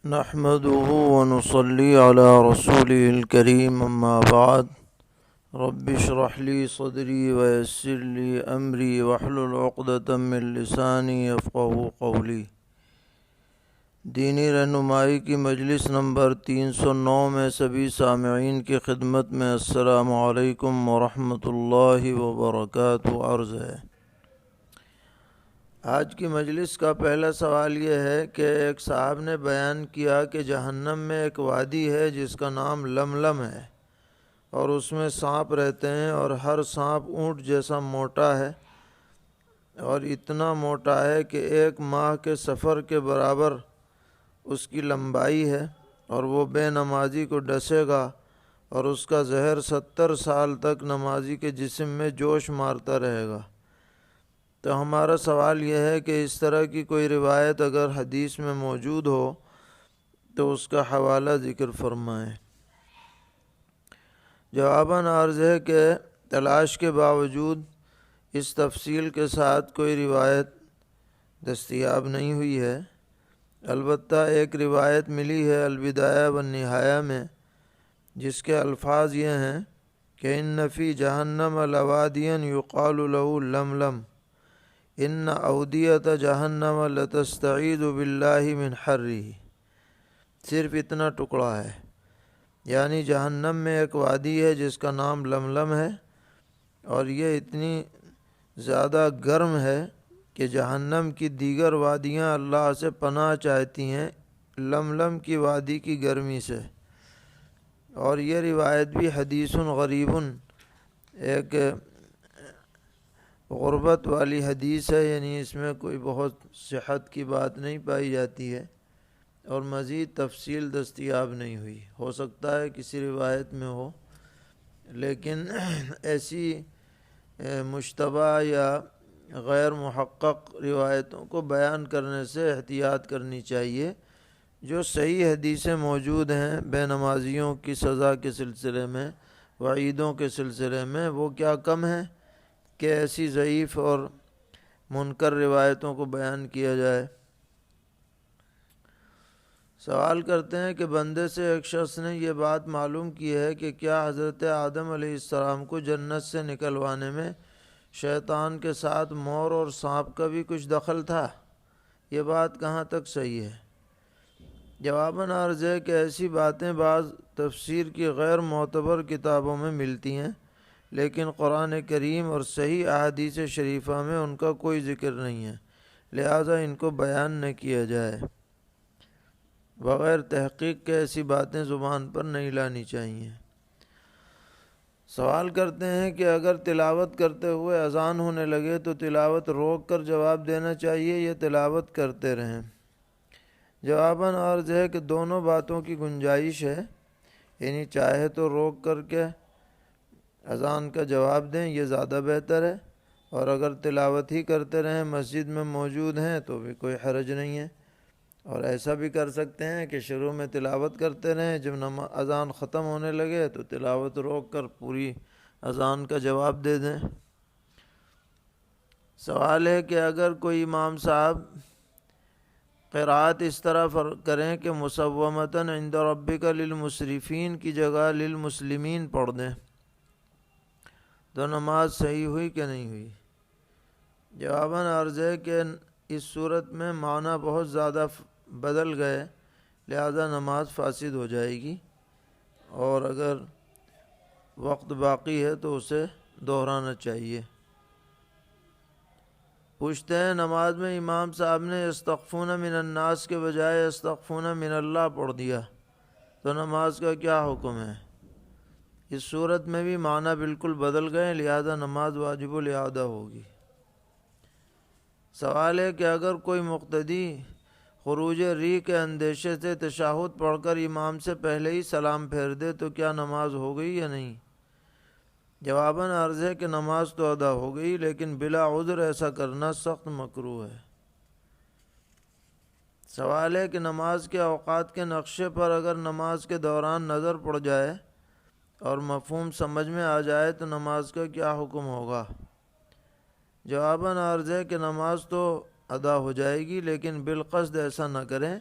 نحمده ونصلي على رسوله الكريم اما بعد رب اشرح لي صدري ويسر لي امري واحلل عقدة من لساني يفقهوا قولي۔ دینی رہنمائی کی مجلس نمبر 309 میں سبھی سامعین کی خدمت میں السلام علیکم ورحمۃ اللہ وبرکاتہ عرض ہے۔ آج کی مجلس کا پہلا سوال یہ ہے کہ ایک صاحب نے بیان کیا کہ جہنم میں ایک وادی ہے جس کا نام لملم ہے اور اس میں سانپ رہتے ہیں اور ہر سانپ اونٹ جیسا موٹا ہے اور اتنا موٹا ہے کہ 1 ماہ کے سفر کے برابر اس کی لمبائی ہے، اور وہ بے نمازی کو ڈسے گا اور اس کا زہر 70 سال تک نمازی کے جسم میں جوش مارتا رہے گا۔ تو ہمارا سوال یہ ہے کہ اس طرح کی کوئی روایت اگر حدیث میں موجود ہو تو اس کا حوالہ ذکر فرمائیں۔ جواباً عرض ہے کہ تلاش کے باوجود اس تفصیل کے ساتھ کوئی روایت دستیاب نہیں ہوئی ہے، البتہ ایک روایت ملی ہے البدایہ والنہایہ میں، جس کے الفاظ یہ ہیں کہ ان فی جہنم لوادیا یقال له لملم ان اودیۃ جہنم لتستعیذ باللہ من حرہ۔ صرف اتنا ٹکڑا ہے، یعنی جہنم میں ایک وادی ہے جس کا نام لملم ہے، اور یہ اتنی زیادہ گرم ہے کہ جہنم کی دیگر وادیاں اللہ سے پناہ چاہتی ہیں لملم کی وادی کی گرمی سے۔ اور یہ روایت بھی حدیث غریب، ایک غربت والی حدیث ہے، یعنی اس میں کوئی بہت صحت کی بات نہیں پائی جاتی ہے اور مزید تفصیل دستیاب نہیں ہوئی۔ ہو سکتا ہے کسی روایت میں ہو، لیکن ایسی مشتبہ یا غیر محقق روایتوں کو بیان کرنے سے احتیاط کرنی چاہیے۔ جو صحیح حدیثیں موجود ہیں بے نمازیوں کی سزا کے سلسلے میں، وعیدوں کے سلسلے میں، وہ کیا کم ہیں کہ ایسی ضعیف اور منکر روایتوں کو بیان کیا جائے۔ سوال کرتے ہیں کہ بندے سے ایک شخص نے یہ بات معلوم کی ہے کہ کیا حضرت آدم علیہ السلام کو جنت سے نکلوانے میں شیطان کے ساتھ مور اور سانپ کا بھی کچھ دخل تھا؟ یہ بات کہاں تک صحیح ہے؟ جواباً عرض ہے کہ ایسی باتیں بعض تفسیر کی غیر معتبر کتابوں میں ملتی ہیں، لیکن قرآن کریم اور صحیح احادیث شریفہ میں ان کا کوئی ذکر نہیں ہے، لہذا ان کو بیان نہ کیا جائے۔ بغیر تحقیق کے ایسی باتیں زبان پر نہیں لانی چاہیے۔ سوال کرتے ہیں کہ اگر تلاوت کرتے ہوئے اذان ہونے لگے تو تلاوت روک کر جواب دینا چاہیے یا تلاوت کرتے رہیں؟ جواباً عرض ہے کہ دونوں باتوں کی گنجائش ہے، یعنی چاہے تو روک کر کے اذان کا جواب دیں، یہ زیادہ بہتر ہے، اور اگر تلاوت ہی کرتے رہیں مسجد میں موجود ہیں تو بھی کوئی حرج نہیں ہے۔ اور ایسا بھی کر سکتے ہیں کہ شروع میں تلاوت کرتے رہیں، جب اذان ختم ہونے لگے تو تلاوت روک کر پوری اذان کا جواب دے دیں۔ سوال ہے کہ اگر کوئی امام صاحب قرأت اس طرح کریں کہ مسومۃ عند ربک للمسرفین کی جگہ للمسلمین پڑھ دیں تو نماز صحیح ہوئی کہ نہیں ہوئی؟ جواباً عرض ہے کہ اس صورت میں معنی بہت زیادہ بدل گئے، لہذا نماز فاسد ہو جائے گی، اور اگر وقت باقی ہے تو اسے دہرانا چاہیے۔ پوچھتے ہیں نماز میں امام صاحب نے یستخفون من الناس کے بجائے یستخفون من اللہ پڑھ دیا تو نماز کا کیا حکم ہے؟ اس صورت میں بھی معنی بالکل بدل گئے، لہذا نماز واجب الاعادہ ہوگی۔ سوال ہے کہ اگر کوئی مقتدی خروج ریح کے اندیشے سے تشہد پڑھ کر امام سے پہلے ہی سلام پھیر دے تو کیا نماز ہو گئی یا نہیں؟ جواباً عرض ہے کہ نماز تو ادا ہو گئی، لیکن بلا عذر ایسا کرنا سخت مکروہ ہے۔ سوال ہے کہ نماز کے اوقات کے نقشے پر اگر نماز کے دوران نظر پڑ جائے اور مفہوم سمجھ میں آ جائے تو نماز کا کیا حکم ہوگا؟ جواباً عرض ہے کہ نماز تو ادا ہو جائے گی، لیکن بالقصد ایسا نہ کریں،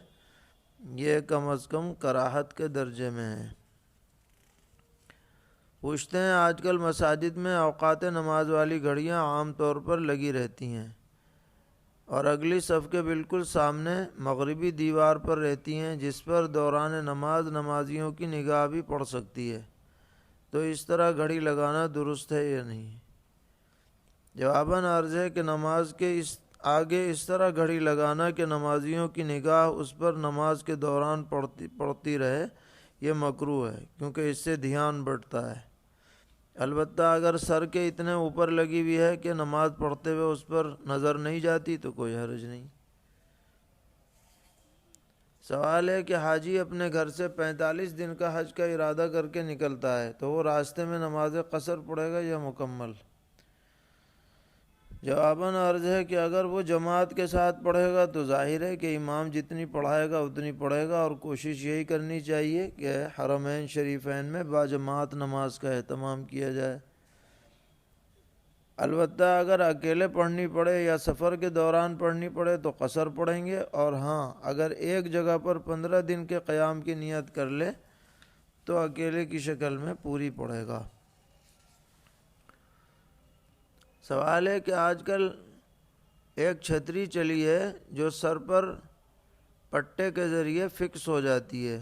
یہ کم از کم کراہت کے درجے میں ہے۔ پوچھتے ہیں آج کل مساجد میں اوقات نماز والی گھڑیاں عام طور پر لگی رہتی ہیں اور اگلی صف کے بالکل سامنے مغربی دیوار پر رہتی ہیں، جس پر دوران نماز نمازیوں کی نگاہ بھی پڑ سکتی ہے، تو اس طرح گھڑی لگانا درست ہے یا نہیں؟ جواباً عرض ہے کہ نماز کے آگے اس طرح گھڑی لگانا کہ نمازیوں کی نگاہ اس پر نماز کے دوران پڑتی رہے، یہ مکروہ ہے، کیونکہ اس سے دھیان بٹتا ہے۔ البتہ اگر سر کے اتنے اوپر لگی ہوئی ہے کہ نماز پڑھتے ہوئے اس پر نظر نہیں جاتی تو کوئی حرج نہیں۔ سوال ہے کہ حاجی اپنے گھر سے 45 دن کا حج کا ارادہ کر کے نکلتا ہے تو وہ راستے میں نماز قصر پڑھے گا یا مکمل؟ جواباً عرض ہے کہ اگر وہ جماعت کے ساتھ پڑھے گا تو ظاہر ہے کہ امام جتنی پڑھائے گا اتنی پڑھے گا، اور کوشش یہی کرنی چاہیے کہ حرمین شریفین میں باجماعت نماز کا اہتمام کیا جائے۔ البتہ اگر اکیلے پڑھنی پڑے یا سفر کے دوران پڑھنی پڑے تو قصر پڑھیں گے، اور ہاں اگر ایک جگہ پر 15 دن کے قیام کی نیت کر لے تو اکیلے کی شکل میں پوری پڑھے گا۔ سوال ہے کہ آج کل ایک چھتری چلی ہے جو سر پر پٹے کے ذریعے فکس ہو جاتی ہے،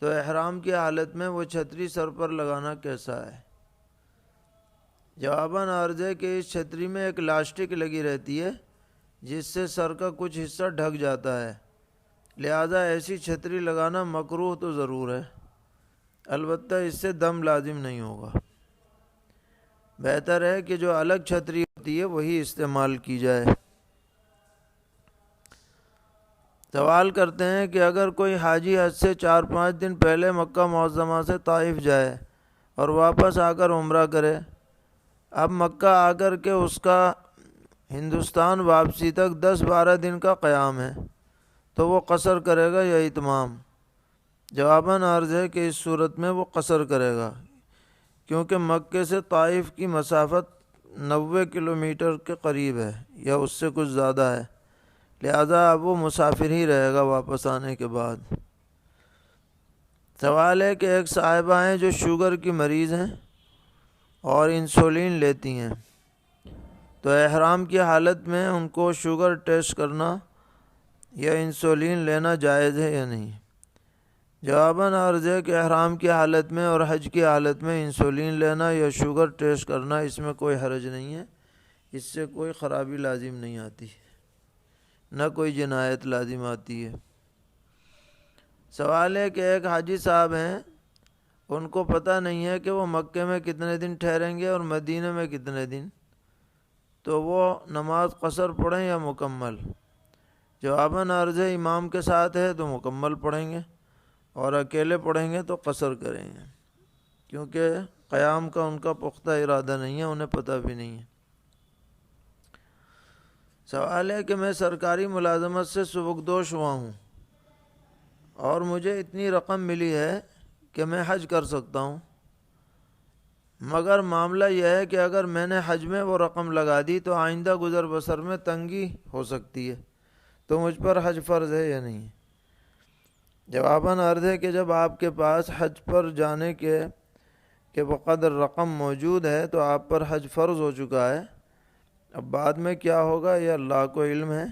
تو احرام کی حالت میں وہ چھتری سر پر لگانا کیسا ہے؟ جواباً عرض ہے کہ اس چھتری میں ایک لاسٹک لگی رہتی ہے جس سے سر کا کچھ حصہ ڈھک جاتا ہے، لہذا ایسی چھتری لگانا مکروہ تو ضرور ہے، البتہ اس سے دم لازم نہیں ہوگا۔ بہتر ہے کہ جو الگ چھتری ہوتی ہے وہی استعمال کی جائے۔ سوال کرتے ہیں کہ اگر کوئی حاجی حج سے 4-5 دن پہلے مکہ معظمہ سے طائف جائے اور واپس آ کر عمرہ کرے، اب مکہ آ کر کے اس کا ہندوستان واپسی تک 10-12 دن کا قیام ہے، تو وہ قصر کرے گا یا اتمام؟ جواباً عرض ہے کہ اس صورت میں وہ قصر کرے گا، کیونکہ مکے سے طائف کی مسافت 90 کلومیٹر کے قریب ہے یا اس سے کچھ زیادہ ہے، لہذا اب وہ مسافر ہی رہے گا واپس آنے کے بعد۔ سوال ہے کہ ایک صاحبہ ہیں جو شوگر کی مریض ہیں اور انسولین لیتی ہیں، تو احرام کی حالت میں ان کو شوگر ٹیسٹ کرنا یا انسولین لینا جائز ہے یا نہیں؟ جواباً عرض ہے کہ احرام کی حالت میں اور حج کی حالت میں انسولین لینا یا شوگر ٹیسٹ کرنا اس میں کوئی حرج نہیں ہے، اس سے کوئی خرابی لازم نہیں آتی، نہ کوئی جنایت لازم آتی ہے۔ سوال ہے کہ ایک حاجی صاحب ہیں، ان کو پتہ نہیں ہے کہ وہ مکے میں کتنے دن ٹھہریں گے اور مدینہ میں کتنے دن، تو وہ نماز قصر پڑھیں یا مکمل؟ جواباً عرض ہے امام کے ساتھ ہے تو مکمل پڑھیں گے، اور اکیلے پڑھیں گے تو قصر کریں گے، کیونکہ قیام کا ان کا پختہ ارادہ نہیں ہے، انہیں پتہ بھی نہیں ہے۔ سوال ہے کہ میں سرکاری ملازمت سے سبکدوش ہوا ہوں اور مجھے اتنی رقم ملی ہے کہ میں حج کر سکتا ہوں، مگر معاملہ یہ ہے کہ اگر میں نے حج میں وہ رقم لگا دی تو آئندہ گزر بسر میں تنگی ہو سکتی ہے، تو مجھ پر حج فرض ہے یا نہیں؟ جواباً عرض ہے کہ جب آپ کے پاس حج پر جانے کے بقدر رقم موجود ہے تو آپ پر حج فرض ہو چکا ہے، اب بعد میں کیا ہوگا یہ اللہ کو علم ہے،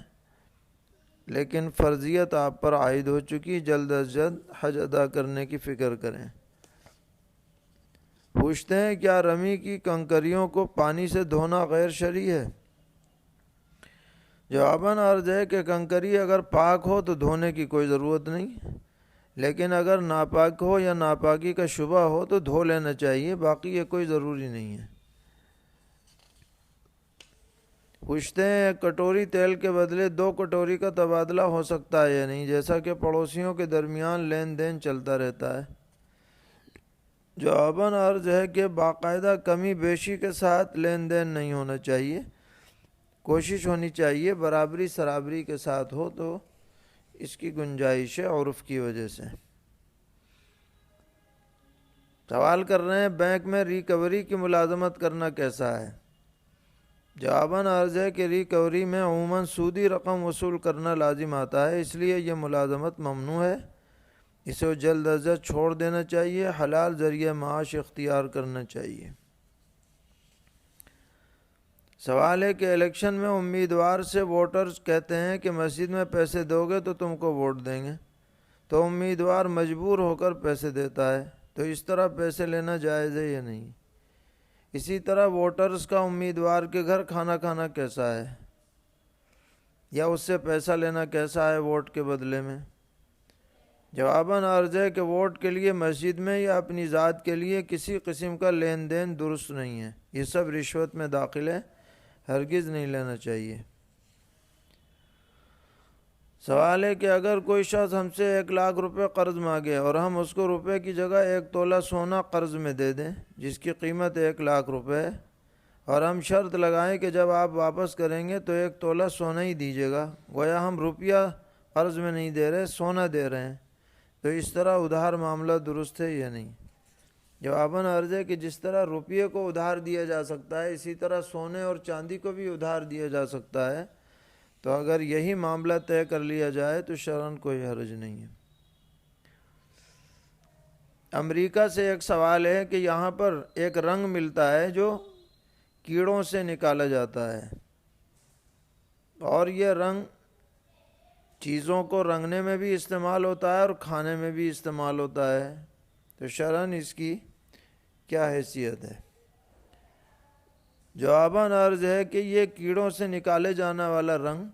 لیکن فرضیت آپ پر عائد ہو چکی، جلد از جلد حج ادا کرنے کی فکر کریں۔ پوچھتے ہیں کیا رمی کی کنکریوں کو پانی سے دھونا غیر شرعی ہے؟ جواباً عرض ہے کہ کنکری اگر پاک ہو تو دھونے کی کوئی ضرورت نہیں، لیکن اگر ناپاک ہو یا ناپاکی کا شبہ ہو تو دھو لینا چاہیے، باقی یہ کوئی ضروری نہیں ہے۔ پوچھتے ہیں ایک کٹوری تیل کے بدلے 2 کٹوری کا تبادلہ ہو سکتا ہے یا نہیں، جیسا کہ پڑوسیوں کے درمیان لین دین چلتا رہتا ہے؟ جواباً عرض ہے کہ باقاعدہ کمی بیشی کے ساتھ لین دین نہیں ہونا چاہیے، کوشش ہونی چاہیے برابری سرابری کے ساتھ ہو، تو اس کی گنجائش ہے عرف کی وجہ سے۔ سوال کر رہے ہیں بینک میں ریکوری کی ملازمت کرنا کیسا ہے؟ جواباً عرض ہے کہ ریکوری میں عموماً سودی رقم وصول کرنا لازم آتا ہے، اس لیے یہ ملازمت ممنوع ہے، اسے جلد از جلد چھوڑ دینا چاہیے، حلال ذریعہ معاش اختیار کرنا چاہیے۔ سوال ہے کہ الیکشن میں امیدوار سے ووٹرز کہتے ہیں کہ مسجد میں پیسے دو گے تو تم کو ووٹ دیں گے، تو امیدوار مجبور ہو کر پیسے دیتا ہے، تو اس طرح پیسے لینا جائز ہے یا نہیں؟ اسی طرح ووٹرز کا امیدوار کے گھر کھانا کھانا کیسا ہے، یا اس سے پیسہ لینا کیسا ہے ووٹ کے بدلے میں؟ جواباً عرض ہے کہ ووٹ کے لیے مسجد میں یا اپنی ذات کے لیے کسی قسم کا لین دین درست نہیں ہے، یہ سب رشوت میں داخل ہے، ہرگز نہیں لینا چاہیے۔ سوال ہے کہ اگر کوئی شخص ہم سے 1,00,000 روپے قرض مانگے اور ہم اس کو روپے کی جگہ 1 تولہ سونا قرض میں دے دیں جس کی قیمت 1,00,000 روپے ہے، اور ہم شرط لگائیں کہ جب آپ واپس کریں گے تو 1 تولہ سونا ہی دیجیے گا، گویا ہم روپیہ قرض میں نہیں دے رہے، سونا دے رہے ہیں، تو اس طرح ادھار معاملہ درست ہے یا نہیں؟ جواباً عرض ہے کہ جس طرح روپیے کو ادھار دیا جا سکتا ہے اسی طرح سونے اور چاندی کو بھی ادھار دیا جا سکتا ہے، تو اگر یہی معاملہ طے کر لیا جائے تو شرعاً کوئی حرج نہیں ہے۔ امریکہ سے ایک سوال ہے کہ یہاں پر ایک رنگ ملتا ہے جو کیڑوں سے نکالا جاتا ہے، اور یہ رنگ چیزوں کو رنگنے میں بھی استعمال ہوتا ہے اور کھانے میں بھی استعمال ہوتا ہے، تو شرعاً اس کی کیا حیثیت ہے؟ جواباً عرض ہے کہ یہ کیڑوں سے نکالے جانے والا رنگ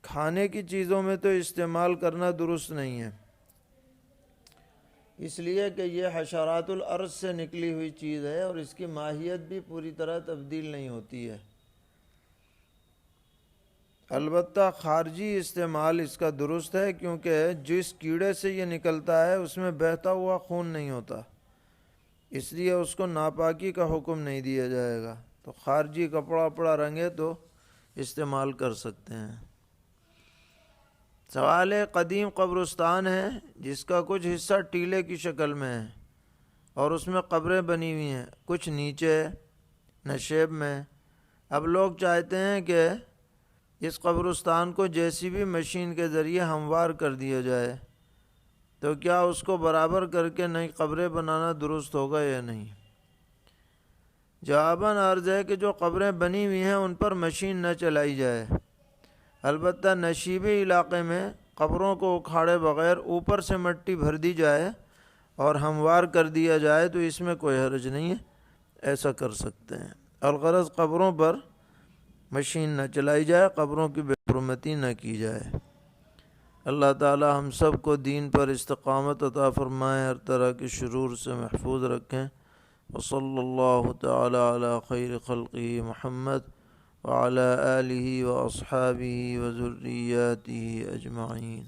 کھانے کی چیزوں میں تو استعمال کرنا درست نہیں ہے، اس لیے کہ یہ حشرات الارض سے نکلی ہوئی چیز ہے اور اس کی ماہیت بھی پوری طرح تبدیل نہیں ہوتی ہے۔ البتہ خارجی استعمال اس کا درست ہے، کیونکہ جس کیڑے سے یہ نکلتا ہے اس میں بہتا ہوا خون نہیں ہوتا، اس لیے اس کو ناپاکی کا حکم نہیں دیا جائے گا، تو خارجی کپڑا وپڑا رنگے تو استعمال کر سکتے ہیں۔ سوال ہے قدیم قبرستان ہے جس کا کچھ حصہ ٹیلے کی شکل میں ہے اور اس میں قبریں بنی ہوئی ہیں، کچھ نیچے نشیب میں۔ اب لوگ چاہتے ہیں کہ اس قبرستان کو JCB مشین کے ذریعے ہموار کر دیا جائے، تو کیا اس کو برابر کر کے نئی قبریں بنانا درست ہوگا یا نہیں؟ جواباً عرض ہے کہ جو قبریں بنی ہوئی ہیں ان پر مشین نہ چلائی جائے، البتہ نشیبی علاقے میں قبروں کو اکھاڑے بغیر اوپر سے مٹی بھر دی جائے اور ہموار کر دیا جائے تو اس میں کوئی حرج نہیں ہے، ایسا کر سکتے ہیں۔ الغرض قبروں پر مشین نہ چلائی جائے، قبروں کی بے حرمتی نہ کی جائے۔ اللہ تعالی ہم سب کو دین پر استقامت عطا فرمائے، ہر طرح کی شرور سے محفوظ رکھیں۔ وصلی اللہ تعالی علی خیر خلقہ محمد وعلی آلہ واصحابہ وذریاتہ اجمعین۔